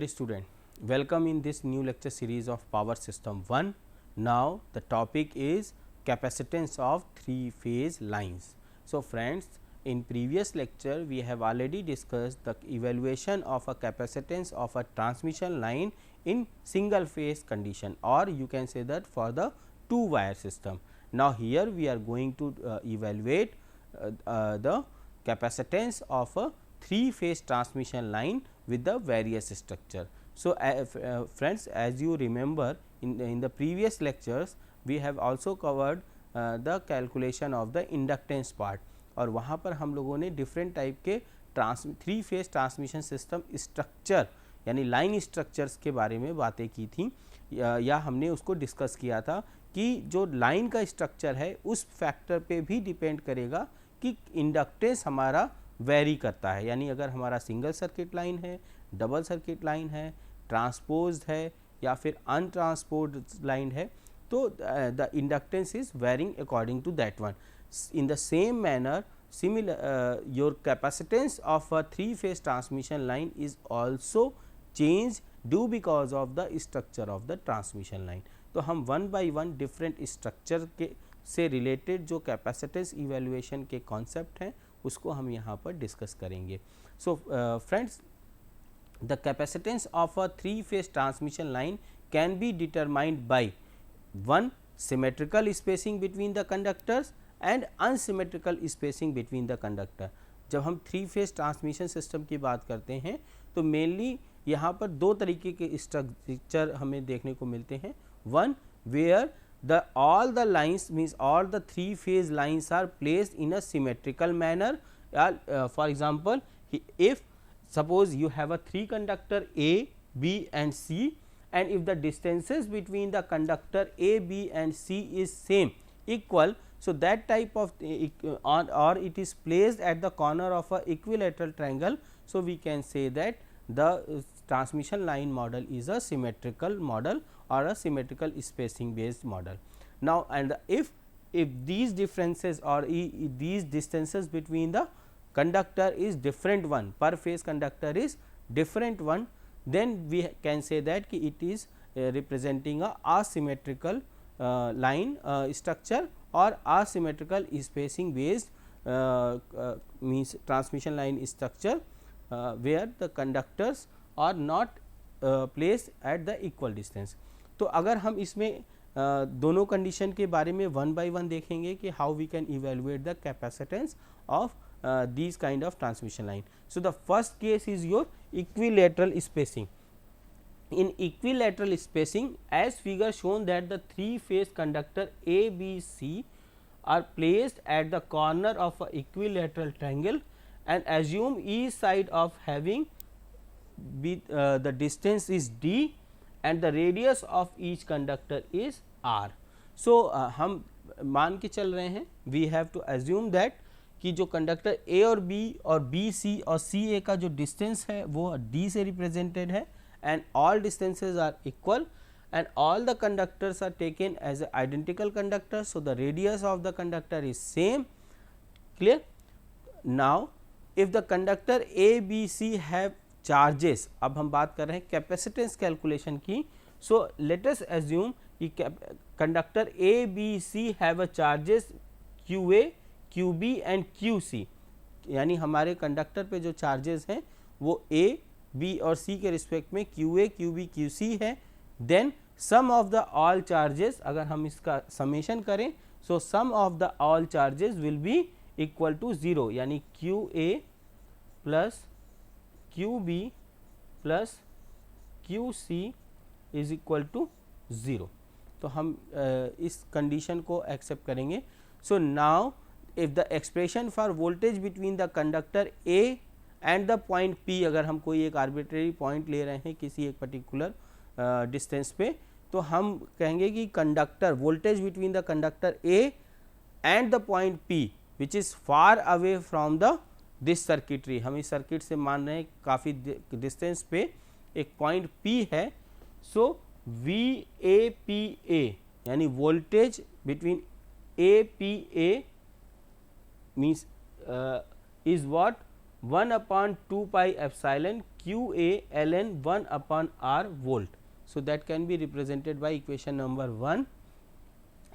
student, welcome in this new lecture series of power system 1. Now, the topic is capacitance of 3-phase lines. So, friends, in previous lecture we have already discussed the evaluation of a capacitance of a transmission line in single phase condition, or you can say that for the 2 wire system. Now, here we are going to evaluate the capacitance of a 3-phase transmission line with the various structure. So, friends, as you remember in the previous lectures we have also covered the calculation of the inductance part, और वहाँ पर हम लोगों ने different type के 3-phase transmission system structure यानी line structures के बारे में बातें की थी, या हमने उसको डिस्कस किया था कि जो लाइन का स्ट्रक्चर है उस फैक्टर पे भी डिपेंड करेगा कि इंडक्टेंस हमारा वेरी करता है, यानी अगर हमारा सिंगल सर्किट लाइन है, डबल सर्किट लाइन है, ट्रांसपोज्ड है या फिर अनट्रांसपोज्ड लाइन है, तो the inductance is varying according to that one. In the same manner, your capacitance of a 3-phase transmission line is also changed due because of the structure of the transmission line. तो हम one by one different structure के से related जो capacitance evaluation के concept हैं उसको हम यहाँ पर discuss करेंगे. So, friends, the capacitance of a 3-phase transmission line can be determined by one symmetrical spacing between the conductors and unsymmetrical spacing between the conductor. जब हम 3-phase ट्रांसमिशन सिस्टम की बात करते हैं तो मेनली यहाँ पर 2 तरीके के स्ट्रक्चर हमें देखने को मिलते हैं. One, where the all the lines means all the 3-phase lines are placed in a symmetrical manner. For example, if suppose you have a 3 conductor A, B and C, and if the distances between the conductor A, B and C is same, equal, so that type of or it is placed at the corner of a equilateral triangle. So, we can say that the transmission line model is a symmetrical model or a symmetrical spacing based model. Now, and if these differences or these distances between the conductor is different one, per phase conductor is different one, then we can say that it is representing a asymmetrical line structure or asymmetrical spacing based means transmission line structure where the conductors are not placed at the equal distance. तो अगर हम इसमें दोनों condition के बारे में one by one देखेंगे कि how we can evaluate the capacitance of these kind of transmission line. So, the first case is your equilateral spacing. In equilateral spacing, as figure shown that the 3-phase conductor A, B, C are placed at the corner of a equilateral triangle and assume each side of having the distance is D and the radius of each conductor is R. So, हम मान के चल रहे हैं, we have to assume that कि जो conductor A और B और B, C और C A का जो डिस्टेंस है वो D से रिप्रेजेंटेड है and all distances are equal and all the conductors are taken as a identical conductor. So, the radius of the conductor is same. Clear? Now, if the conductor A, B, C have charges, अब हम बात कर रहे हैं capacitance calculation की. So, let us assume कि conductor A, B, C have a charges QA, QB and QC, यानी हमारे कंडक्टर पे जो चार्जेस हैं वो A, B और C के रिस्पेक्ट में QA, QB, QC है. Then sum of the all charges, अगर हम इसका समेशन करें, so sum of the all charges will be equal to 0, यानी QA plus QB plus QC is equal to 0. तो हम इस कंडीशन को एक्सेप्ट करेंगे. So now if the expression for voltage between the conductor A and the point P, अगर हम कोई एक arbitrary point ले रहे हैं किसी एक particular distance पे, तो हम कहेंगे कि conductor voltage between the conductor A and the point P which is far away from the this circuitry, हम इस सर्किट से मान रहे हैं काफ़ी डिस्टेंस पे एक पॉइंट P है. सो VAPA यानी voltage between APA means is what 1/2 pi epsilon QA ln 1 upon R volt. So, that can be represented by equation number 1.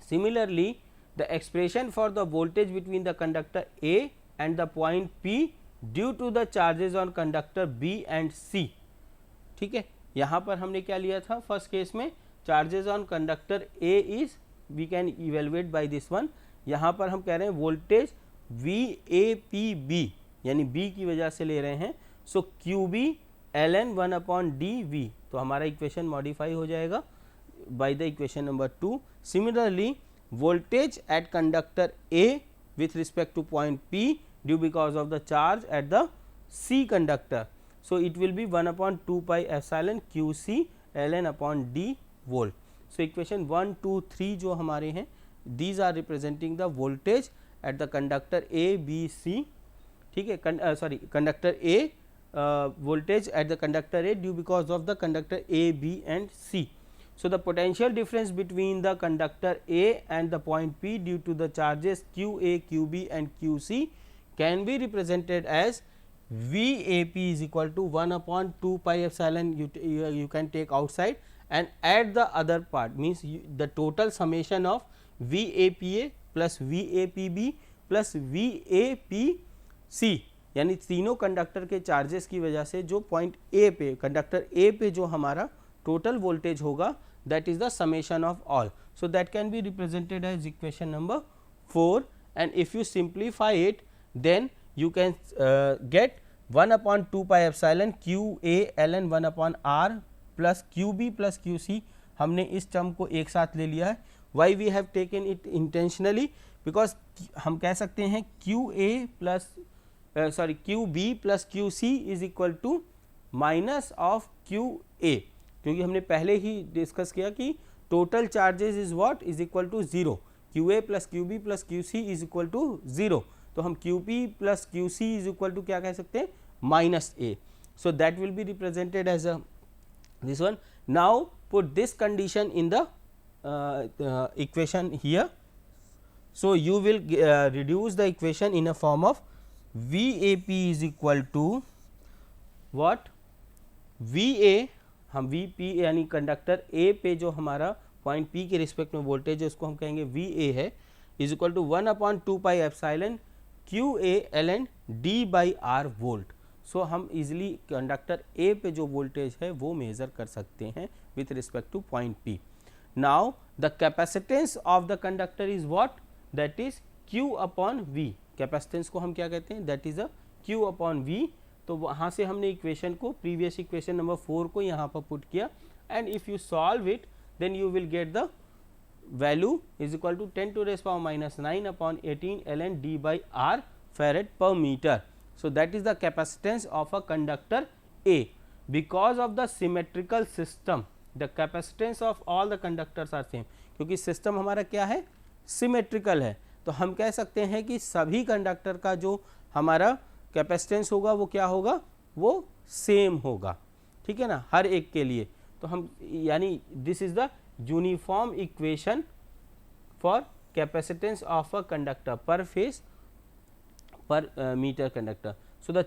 Similarly, the expression for the voltage between the conductor A and the point P due to the charges on conductor B and C. ठीक है, यहाँ पर हमने क्या लिया था first case में, charges on conductor A is we can evaluate by this one. यहाँ पर हम कह रहे हैं वोल्टेज VAPB यानी B की वजह से ले रहे हैं. सो QB ln 1 upon dV. तो हमारा इक्वेशन मॉडिफाई हो जाएगा by the equation number 2. Similarly voltage at conductor A with respect to point P due because of the charge at the C conductor. So, it will be 1 upon 2 pi epsilon QC ln upon D volt. So, equation 1, 2, 3 जो हमारे हैं, these are representing the voltage at the conductor A, B, C. ठीक है, sorry, conductor A voltage at the conductor A due because of the conductor A, B and C. So, the potential difference between the conductor A and the point P due to the charges QA, QB and QC can be represented as VAP is equal to 1 upon 2 pi epsilon you can take outside and add the other part, means the total summation of VAPA plus VAPB plus VAPC यानी तीनों conductor के charges की वजह से जो point A पे conductor A पे जो हमारा टोटल वोल्टेज होगा, that is the summation of all. So, that can be represented as equation number 4, and if you simplify it then you can get 1 upon 2 pi epsilon QA ln 1 upon R plus QB plus QC. हमने इस term को एक साथ ले लिया है. Why we have taken it intentionally? Because हम कह सकते हैं QA plus QB plus QC is equal to minus of QA, क्योंकि हमने पहले ही डिस्कस किया कि total charges is what is equal to 0, QA plus QB plus QC is equal to 0. तो हम QP plus QC is equal to क्या कह सकते हैं, minus A. So that will be represented as a this one. Now put this condition in the equation here. So you will reduce the equation in a form of VAP is equal to what, VA हम VP यानी conductor A पे जो हमारा point P के respect में voltage है उसको हम कहेंगे VA है, is equal to 1 upon 2 pi epsilon QA ln D by R volt. So हम इजिली कंडक्टर A पे जो वोल्टेज है वो मेज़र कर सकते हैं with respect to point P. Now the capacitance of the conductor is what, that is Q upon V. Capacitance को हम क्या कहते हैं, that is a Q upon V. तो वहाँ से हमने इक्वेशन को प्रीवियस इक्वेशन नंबर 4 को यहाँ पर पुट किया, and if you solve it then you will get the value is equal to 10 to the power -9 upon 18 ln D by R farad per meter. So, that is the capacitance of a conductor A. Because of the symmetrical system, the capacitance of all the conductors are same. क्योंकि system हमारा क्या है, symmetrical है, तो हम कह सकते हैं कि सभी कंडक्टर का जो हमारा कैपेसिटेंस होगा वो क्या होगा, वो सेम होगा. ठीक है ना, हर एक के लिए. तो हम यानी this is the uniform equation for capacitance of a conductor पर phase per meter conductor. So, the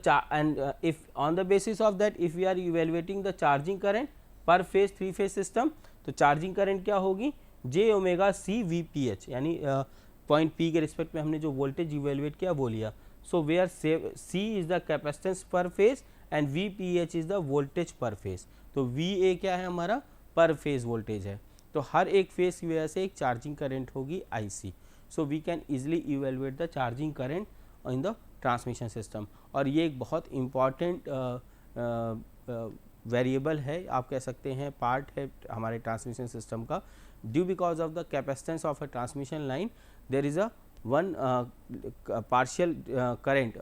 if on the basis of that if we are evaluating the charging current per phase 3 phase system, तो charging current क्या होगी, j omega C VPH, यानी point P के respect में हमने जो voltage evaluate किया वो लिया. So, where C is the capacitance per phase and VPH is the voltage per phase. तो VA क्या है हमारा, पर फेज वोल्टेज है. तो हर एक फेज की वजह से एक चार्जिंग करंट होगी IC. So we can easily evaluate the charging current in the transmission system. और ये एक बहुत इम्पॉर्टेंट वेरिएबल है, आप कह सकते हैं पार्ट है हमारे ट्रांसमिशन सिस्टम का. Due because of the capacitance of a transmission line there is a one partial current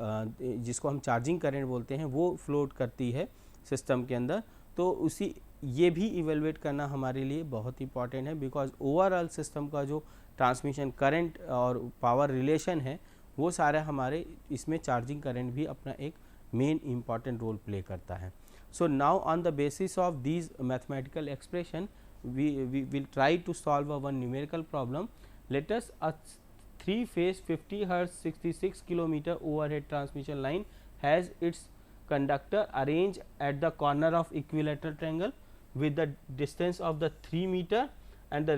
जिसको हम चार्जिंग करंट बोलते हैं, वो फ्लोट करती है सिस्टम के अंदर. तो उसी ये भी इवेलुएट करना हमारे लिए बहुत इंपॉर्टेंट है, बिकॉज ओवरऑल सिस्टम का जो ट्रांसमिशन करंट और पावर रिलेशन है वो सारा हमारे इसमें चार्जिंग करंट भी अपना एक मेन इम्पॉर्टेंट रोल प्ले करता है. So now on the basis of these mathematical expression we will try to solve a one numerical problem. Let us a 3 phase 50 Hz 66 km overhead transmission line has its conductor arranged at the corner of equilateral triangle with the distance of the 3 meter and the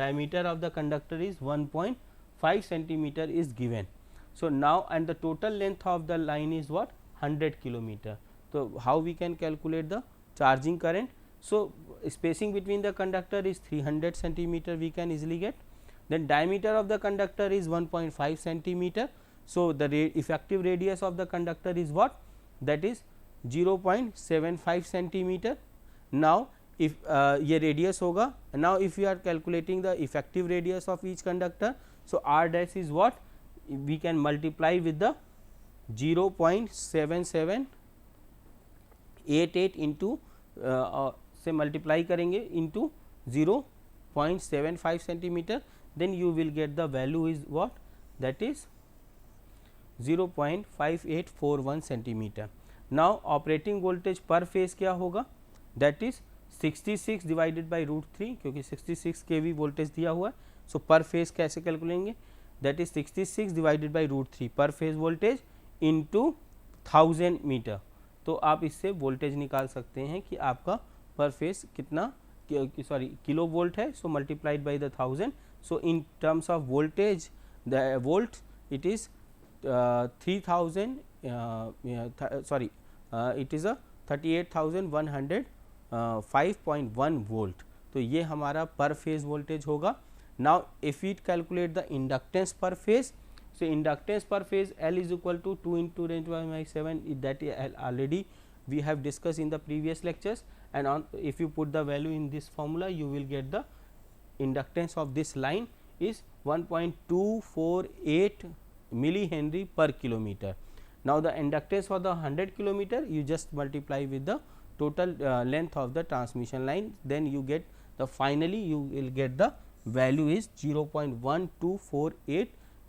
diameter of the conductor is 1.5 centimeter is given. So, now and the total length of the line is what 100 kilometer. So, how we can calculate the charging current? So, spacing between the conductor is 300 centimeter we can easily get, then diameter of the conductor is 1.5 centimeter. So, the effective radius of the conductor is what, that is 0.75 centimeter. Now, if ये radius होगा, now if we are calculating the effective radius of each conductor, so r dash is what, we can multiply with the 0.7788 into से multiply करेंगे into 0.75 centimeter, then you will get the value is what, that is 0.5841 centimeter. Now, operating voltage per phase क्या होगा, that is 66 divided by root 3, क्योंकि 66 kV voltage दिया हुआ है. सो पर phase कैसे कैलकुलेट करेंगे, that is 66 divided by root 3 पर फेज वोल्टेज इनटू 1000 मीटर. तो आप इससे वोल्टेज निकाल सकते हैं कि आपका पर फेज कितना, सॉरी किलो वोल्ट है. So multiplied by the 1000. So in terms of voltage the volt it is 3000 sorry it is a 38,105.1 volt. तो ये हमारा पर फेज वोल्टेज होगा. Now if we calculate the inductance per phase, so inductance per phase L is equal to 2 into 10⁻⁷, that already we have discussed in the previous lectures, and on if you put the value in this formula you will get the inductance of this line is 1.248 millihenry per kilometer. Now, the inductance for the 100 kilometer you just multiply with the total length of the transmission line, then you get the finally you will get the value is 0.1248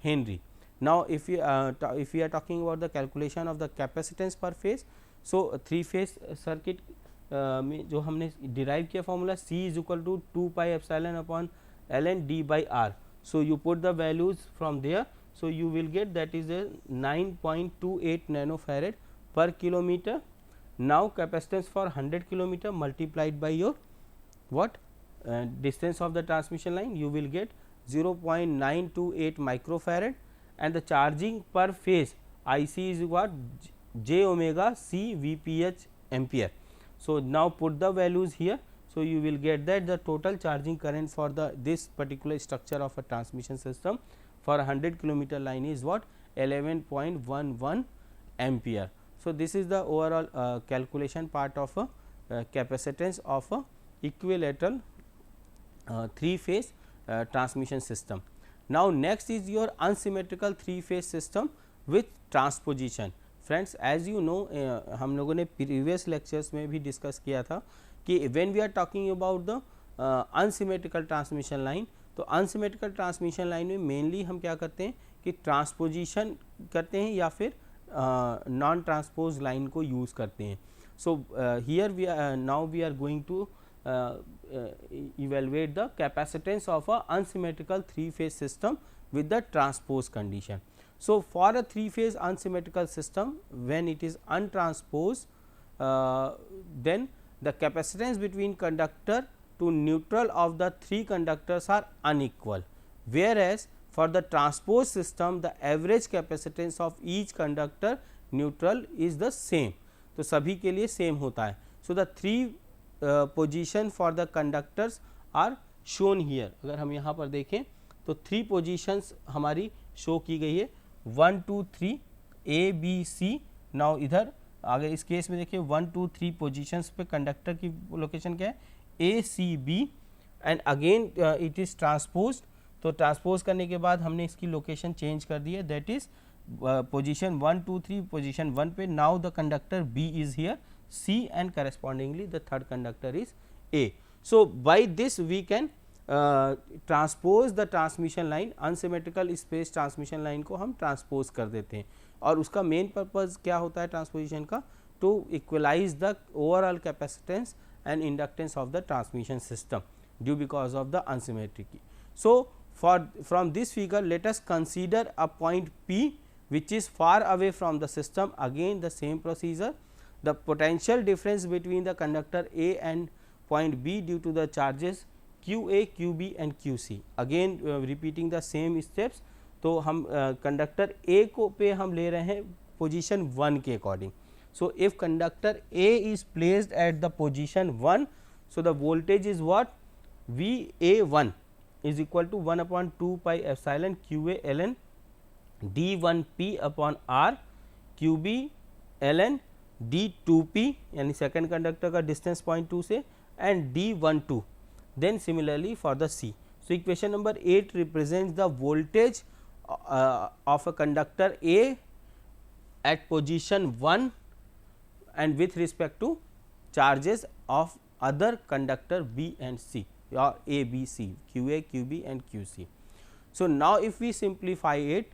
Henry. Now, if we are talking about the calculation of the capacitance per phase, so 3 phase circuit में जो हमने derive किया formula C is equal to 2 pi epsilon upon ln d by r. So, you put the values from there. So, you will get that is a 9.28 nanofarad per kilometer. Now, capacitance for 100 kilometer multiplied by your what distance of the transmission line, you will get 0.928 microfarad, and the charging per phase IC is what, j omega c Vph ampere. So, now put the values here. So, you will get that the total charging current for the this particular structure of a transmission system for 100 kilometer line is what, 11.11 ampere. So, this is the overall calculation part of a capacitance of a equilateral 3 phase transmission system. Now, next is your unsymmetrical 3 phase system with transposition. Friends, as you know हम लोगों ने previous lectures में भी discuss किया था कि when we are talking about the unsymmetrical transmission line, तो unsymmetrical transmission line में mainly हम क्या करते हैं कि transposition करते हैं या फिर non transposed line को use करते हैं. So, here we are now we are going to evaluate the capacitance of a unsymmetrical 3 phase system with the transposed condition. So, for a 3 phase unsymmetrical system, when it is untransposed, then the capacitance between conductor to neutral of the 3 conductors are unequal, whereas for the transposed system the average capacitance of each conductor neutral is the same. तो सभी के लिए same होता है. So, the 3 position for the conductors are shown here. अगर हम यहाँ पर देखें तो 3 positions हमारी शो की गई है, 1 2 3 A B C. नाउ इधर अगर इस केस में देखिए 1 2 3 पोजीशंस पे कंडक्टर की लोकेशन क्या है, A C B, and again it is transpose. तो ट्रांसपोज करने के बाद हमने इसकी लोकेशन चेंज कर दी है, दैट इज़ पोजीशन 1 2 3 पोजीशन 1 पे. Now the conductor B is here, C, and correspondingly the third conductor is A. So, by this we can transpose the transmission line, unsymmetrical space transmission line को हम transpose कर देते हैं. और उसका main purpose क्या होता है ट्रांसपोजिशन का, to equalize the overall capacitance and inductance of the transmission system due because of the unsymmetry. So, from this figure let us consider a point P which is far away from the system. Again the same procedure. the potential difference between the conductor A and point B due to the charges QA, QB and QC. Again repeating the same steps. तो हम conductor A को पे हम ले रहे हैं position 1 के according. So if conductor A is placed at the position 1, so the voltage is what? VA1 is equal to 1 upon 2 pi epsilon QA ln D1P upon R QB ln D2P यानी second conductor का distance point 2 से and D12. Then similarly for the C. So equation number 8 represents the voltage of a conductor A at position 1 and with respect to charges of other conductor B and C or A, B, C, QA, QB and QC. So now if we simplify it,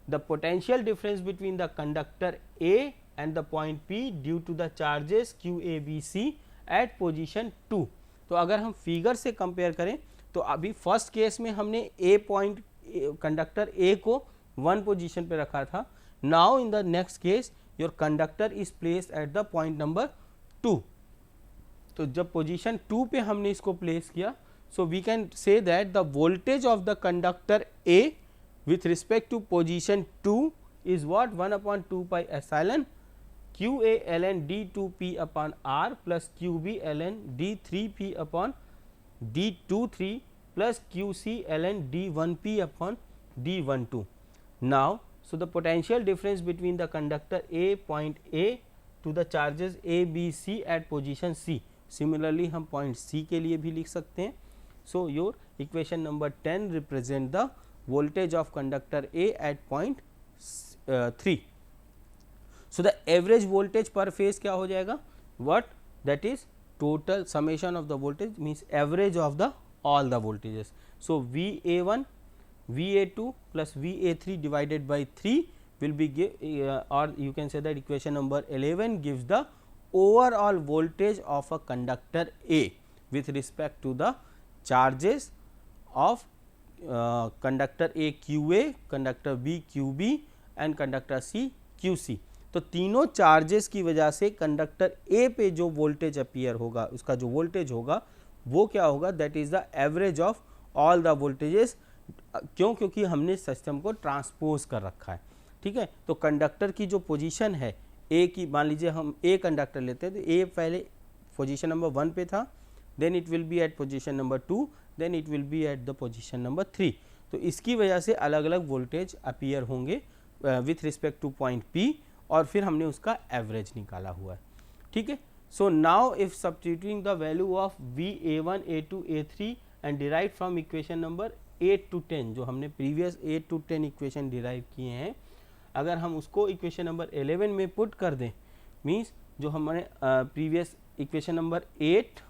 the potential difference between the conductor A and the point P due to the charges QA, B, C at position 2. तो अगर हम figure से compare करें तो अभी first case में हमने ए point conductor A को 1 पोजीशन पे रखा था. Now in the next case your conductor is place at the point number 2. तो जब पोजीशन 2 पे हमने इसको प्लेस किया, so we can say that the voltage of the conductor A with respect to position 2 is what 1 upon 2 pi epsilon QA ln D2P upon R plus QB ln D3P upon D23 plus QC ln D1P upon D12. Now, so the potential difference between the conductor A point A to the charges A, B, C at position C. Similarly, हम point C के लिए भी लिख सकते हैं. So your equation number 10 represent the voltage of conductor A at point 3. So the average voltage per phase क्या हो जाएगा? What? That is total summation of the voltage means average of the all the voltages. So VA1, VA2 plus VA3 divided by 3 will be or you can say that equation number 11 gives the overall voltage of a conductor A with respect to the charges of conductor A QA, conductor B QB and conductor C QC. तो तीनों charges की वजह से conductor A पे जो voltage appear होगा, उसका जो वोल्टेज होगा वो क्या होगा? That is the average of all the voltages. क्यों? क्योंकि हमने सिस्टम को ट्रांसपोज कर रखा है. ठीक है. तो कंडक्टर की जो पोजीशन है ए की, मान लीजिए हम ए कंडक्टर लेते हैं तो ए पहले पोजीशन नंबर 1 पे था, then it will be at position number 2, then it will be at the position number 3. तो इसकी वजह से अलग अलग वोल्टेज अपीयर होंगे with respect to point P और फिर हमने उसका एवरेज निकाला हुआ है. ठीक है. So now if substituting the value of VA1, A2, A3 and derive from equation number 8 to 10 जो हमने प्रीवियस 8 to 10 इक्वेशन डिराइव किए हैं, अगर हम उसको इक्वेशन नंबर 11 में पुट कर दें, मीन्स जो हमारे previous equation number 8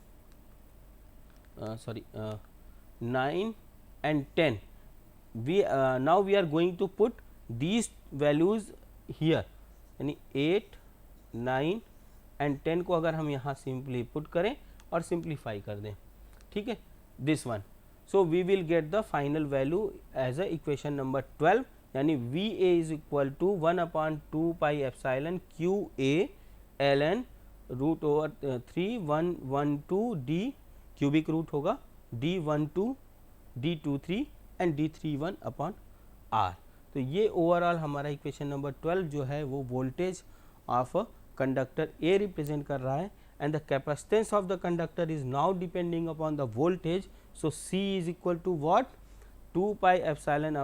9 and 10 we now we are going to put these values here, यानी 8, 9 एंड 10 को अगर हम यहाँ सिंपली पुट करें और सिंप्लीफाई कर दें. ठीक है. This one. So we will get the final value as a equation number 12, यानी VA is equal to 1 upon 2 pi epsilon QA ln root over 3 112 D cubic root होगा D12 D23 and D31 upon R. तो ये overall हमारा equation number 12 जो है वो voltage of conductor A represent कर रहा है and the capacitance of the conductor is now depending upon the voltage. So C is equal to what 2 pi epsilon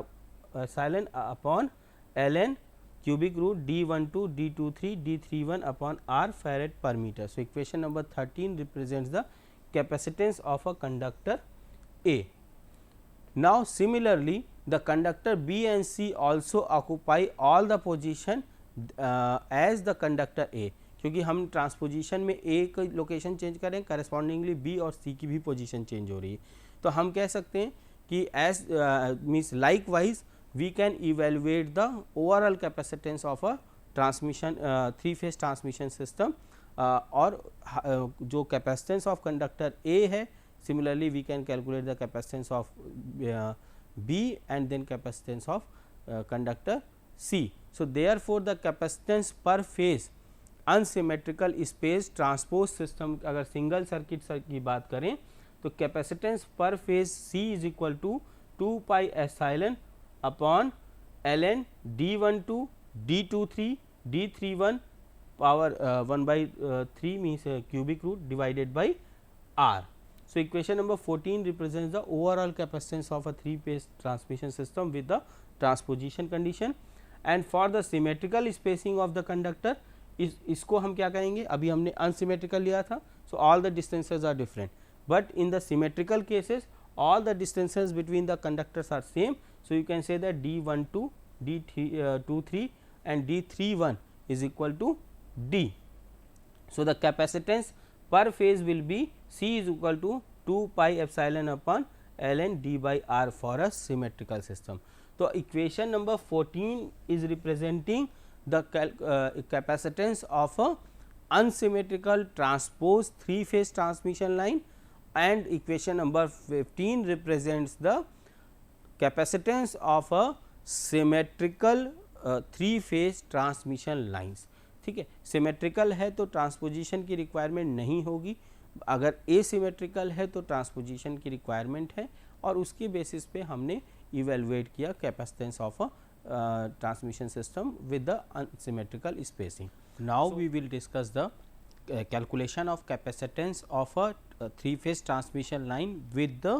upon ln cubic root D12 D23 D31 upon R farad per meter. So equation number 13 represents the capacitance of a conductor A. Now similarly the conductor B and C also occupy all the position as the conductor A. क्योंकि हम transposition में A की location change करें, correspondingly B और C की भी position change हो रही है. तो हम कह सकते हैं कि as means likewise we can evaluate the overall capacitance of a transmission 3 phase transmission system और जो capacitance of conductor A है, similarly we can calculate the capacitance of B and then capacitance of conductor C. So therefore the capacitance per phase unsymmetrical space transpose system, अगर single circuit की बात करें तो capacitance per phase C is equal to 2 pi epsilon upon ln D12 D23 D31 power 1/3 means cubic root divided by R. So equation number 14 represents the overall capacitance of a 3-phase transmission system with the transposition condition, and for the symmetrical spacing of the conductor इसको हम क्या करेंगे, अभी हमने unsymmetrical लिया था, so all the distances are different, but in the symmetrical cases all the distances between the conductors are same. So you can say that D12 D23 and D31 is equal to D. So the capacitance per phase will be C is equal to 2 pi epsilon upon ln D by R for a symmetrical system. So equation number 14 is representing the capacitance of a unsymmetrical transposed 3-phase transmission line, and equation number 15 represents the capacitance of a symmetrical 3-phase transmission lines. ठीक है, symmetrical है तो transposition की requirement नहीं होगी, अगर asymmetrical है तो ट्रांसपोजिशन की रिक्वायरमेंट है, और उसके बेसिस पे हमने इवेलुएट किया capacitance of a transmission system with the unsymmetrical spacing. Now we will discuss the calculation of capacitance of a 3-phase transmission line with the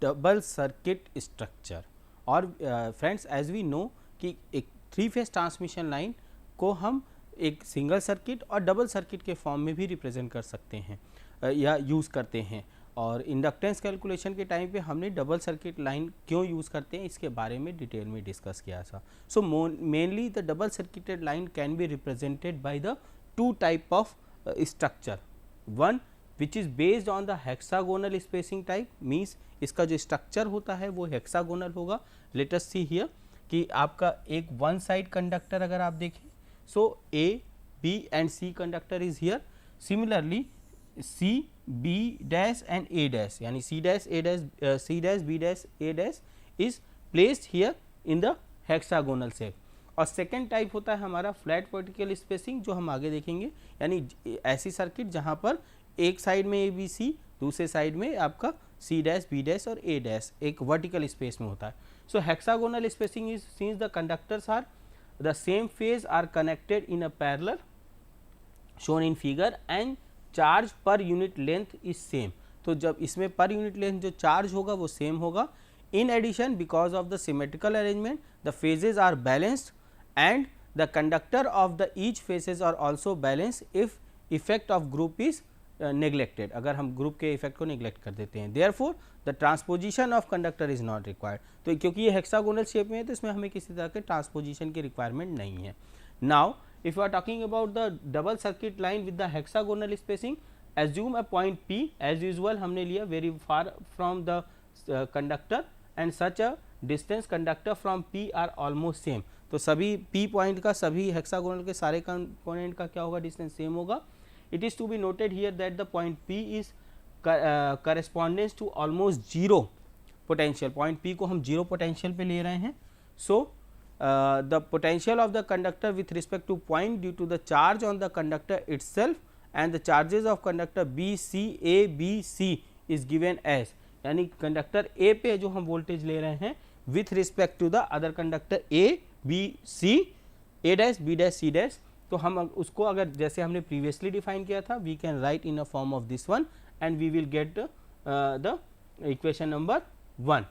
double circuit structure. और friends, as we know कि एक 3-phase transmission line को हम एक single circuit और double circuit के form में भी रिप्रेजेंट कर सकते हैं या यूज़ करते हैं, और इंडक्टेंस कैलकुलेशन के टाइम पे हमने डबल सर्किट लाइन क्यों यूज़ करते हैं इसके बारे में डिटेल में डिस्कस किया था. So mainly the double circuited line can be represented by the 2 type of structure. One which is based on the hexagonal spacing type, means इसका जो स्ट्रक्चर होता है वो हेक्सागोनल होगा. लेट अस सी हियर कि आपका एक वन साइड कंडक्टर अगर आप देखें, सो A, B and C conductor is here. Similarly C, B dash and A dash, यानी C dash A dash C dash B dash A dash is placed here in the hexagonal shape. और second type होता है हमारा flat vertical spacing, जो हम आगे देखेंगे, यानी ऐसी सर्किट जहाँ पर एक साइड में A B C, दूसरे साइड में आपका C dash B dash और A dash एक वर्टिकल स्पेस में होता है. So hexagonal spacing is since the conductors are the same phase are connected in a parallel shown in figure and charge per unit length is same. तो जब इसमें per unit length जो charge होगा वो same होगा. In addition, because of the symmetrical arrangement, the phases are balanced and the conductor of the each phases are also balanced if effect of group is neglected. अगर हम group के effect को neglect कर देते हैं, therefore the transposition of conductor is not required. तो क्योंकि ये हेक्सागोनल शेप में है तो इसमें हमें किसी तरह के ट्रांसपोजिशन की रिक्वायरमेंट नहीं है. Now if you are talking about the double circuit line with the hexagonal spacing, assume a point P as usual हमने लिया very far from the conductor and such a distance conductor from P are almost same. तो सभी P point का सभी hexagonal के सारे component का क्या होगा, डिस्टेंस सेम होगा. It is to be noted here that the point P is correspondence to almost zero potential. Point P को हम zero potential पे ले रहे हैं. So the potential of the conductor with respect to point due to the charge on the conductor itself and the charges of conductor B C A B C is given as, यानी conductor A पे जो हम voltage ले रहे हैं with respect to the other conductor A B C A dash B dash C dash, तो हम उसको अगर जैसे हमने प्रीवियसली डिफाइन किया था, we can write in a form of this one and we will get the equation number 1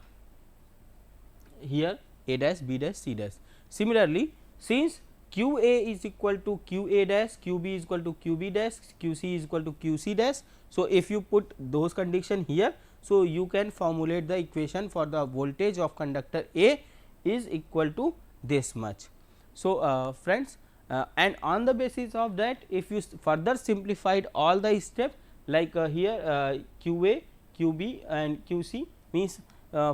here A dash B dash C dash. Similarly, since QA is equal to QA dash, QB is equal to QB dash, QC is equal to QC dash, so if you put those condition here, so you can formulate the equation for the voltage of conductor A is equal to this much. So friends, and on the basis of that, if you further simplified all the steps like here QA, QB and QC, means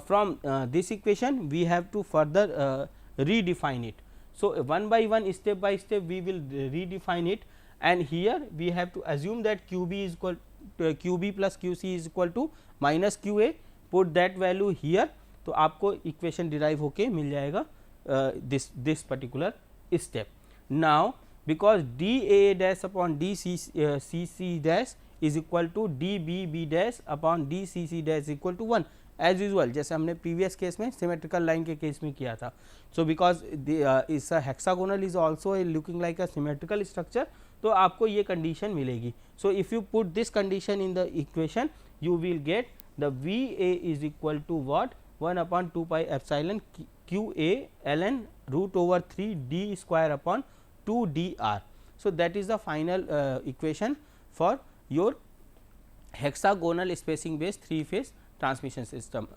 from this equation we have to further redefine it. So one by one, step by step we will redefine it, and here we have to assume that QB is equal to QB plus QC is equal to minus QA. Put that value here, तो आपको equation derive होके मिल जाएगा this particular step. Now because dA dash upon dCC dash is equal to dBB dash upon dCC dash equal to 1 as usual, जैसे हमने previous case में symmetrical line के case में किया था. सो बिकॉज इस hexagonal is also looking like a symmetrical structure, तो आपको ये कंडीशन मिलेगी. So if you put this condition in the equation you will get the VA is equal to what 1/2 pi epsilon QA ln root over 3 d square upon 2 dr. So that is the final equation for your hexagonal spacing based 3 phase transmission system.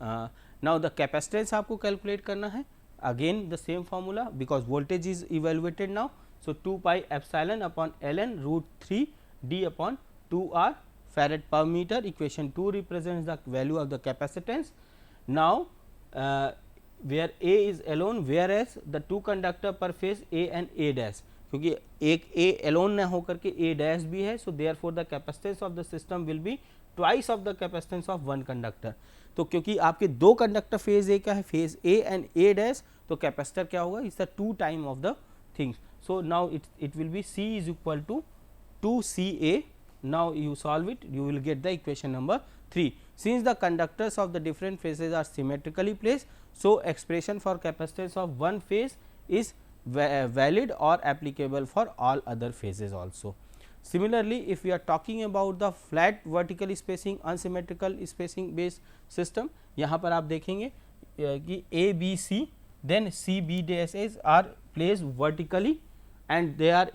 Now the capacitance आपको calculate करना है, again the same formula because voltage is evaluated now. So 2 pi epsilon upon ln root 3 d upon 2 r farad per meter. Equation 2 represents the value of the capacitance. Now where A is alone, whereas the two conductor per phase A and A dash, क्योंकि एक A alone न होकर के A dash भी है, so therefore the capacitance of the system will be twice of the capacitance of one conductor. तो क्योंकि आपके दो कंडक्टर फेज ए का है, phase A and A dash, तो कैपेसिटर क्या होगा, is the 2 time of the things. So now it will be C is equal to 2CA. Now you solve it, you will get the equation number 3. Since the conductors of the different phases are symmetrically placed, so expression for capacitance of one phase is valid or applicable for all other phases also. Similarly, if we are talking about the flat vertical spacing unsymmetrical spacing based system, यहाँ पर आप देखेंगे कि A B C then C B dashes are placed vertically and they are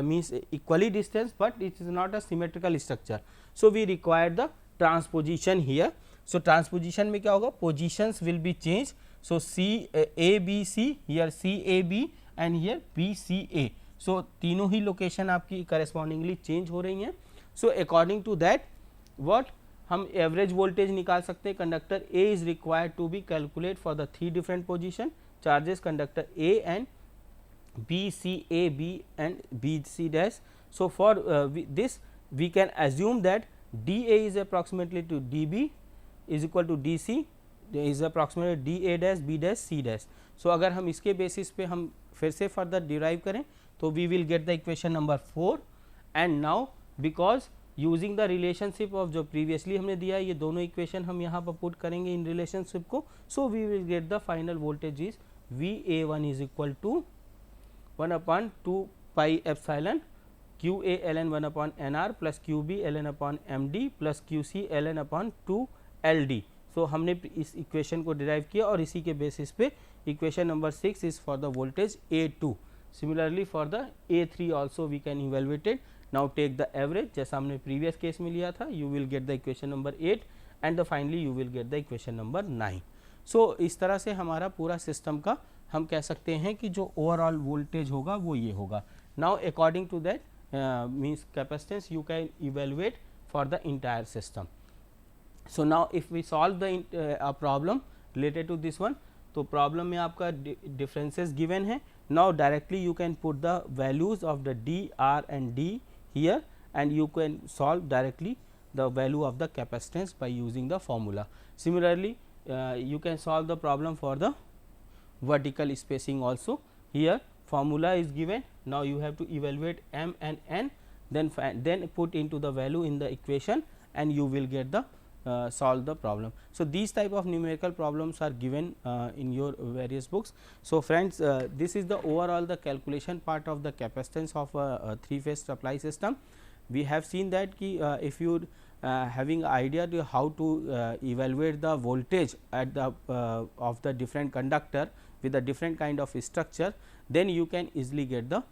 means equally distance, but it is not a symmetrical structure. So we require the transposition here. So transposition में क्या होगा, positions will be changed. So C A B C, here C A B and here B C A. So तीनों ही location आपकी correspondingly change हो रही हैं. So according to that what हम एवरेज वोल्टेज निकाल सकते हैं. Conductor A is required to be calculate for the 3 different position charges conductor A and B C A B and B C dash. So for this we can assume that D A is approximately to D B is equal to D C is approximately D A dash B dash C dash. So अगर हम इसके basis पे हम फिर से further derive करें तो we will get the equation number 4. and now because using the relationship of जो previously हमने दिया ये दोनों equation हम यहाँ पर put करेंगे in relationship को. so we will get the final voltage is VA1 is equal to 1/2 pi epsilon QA ln 1 NR plus QB ln MD plus QC ln 2 LD. so हमने इस equation को derive किया और इसी के basis पे equation number 6 is for the voltage A2. Similarly for the A3 also we can evaluate it. Now take the average जैसा हमने previous case में लिया था, you will get the equation number 8 and the finally you will get the equation number 9. So इस तरह से हमारा पूरा सिस्टम का हम कह सकते हैं कि जो ओवरऑल वोल्टेज होगा वो ये होगा. Now according to that means capacitance you can evaluate for the entire system. So now if we solve the a problem related to this one, तो प्रॉब्लम में आपका डिफरेंसेस गिवन है. Now directly you can put the values of the D R and D here and you can solve directly the value of the capacitance by using the formula. Similarly you can solve the problem for the vertical spacing also. Here formula is given, now you have to evaluate m and n, then put into the value in the equation and you will get the solve the problem. So these type of numerical problems are given in your various books. So friends, this is the overall the calculation part of the capacitance of a 3 phase supply system. We have seen that ki, if you having idea to how to evaluate the voltage at the of the different conductor with a different kind of structure, then you can easily get the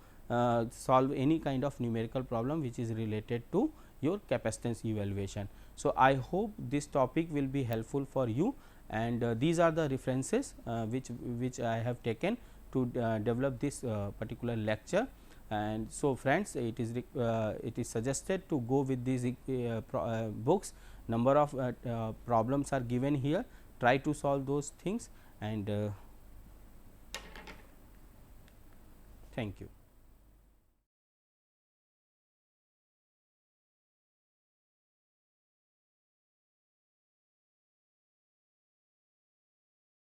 solve any kind of numerical problem which is related to your capacitance evaluation. So I hope this topic will be helpful for you, and these are the references which I have taken to develop this particular lecture. And so friends, it is suggested to go with these books. Number of problems are given here, try to solve those things, and thank you.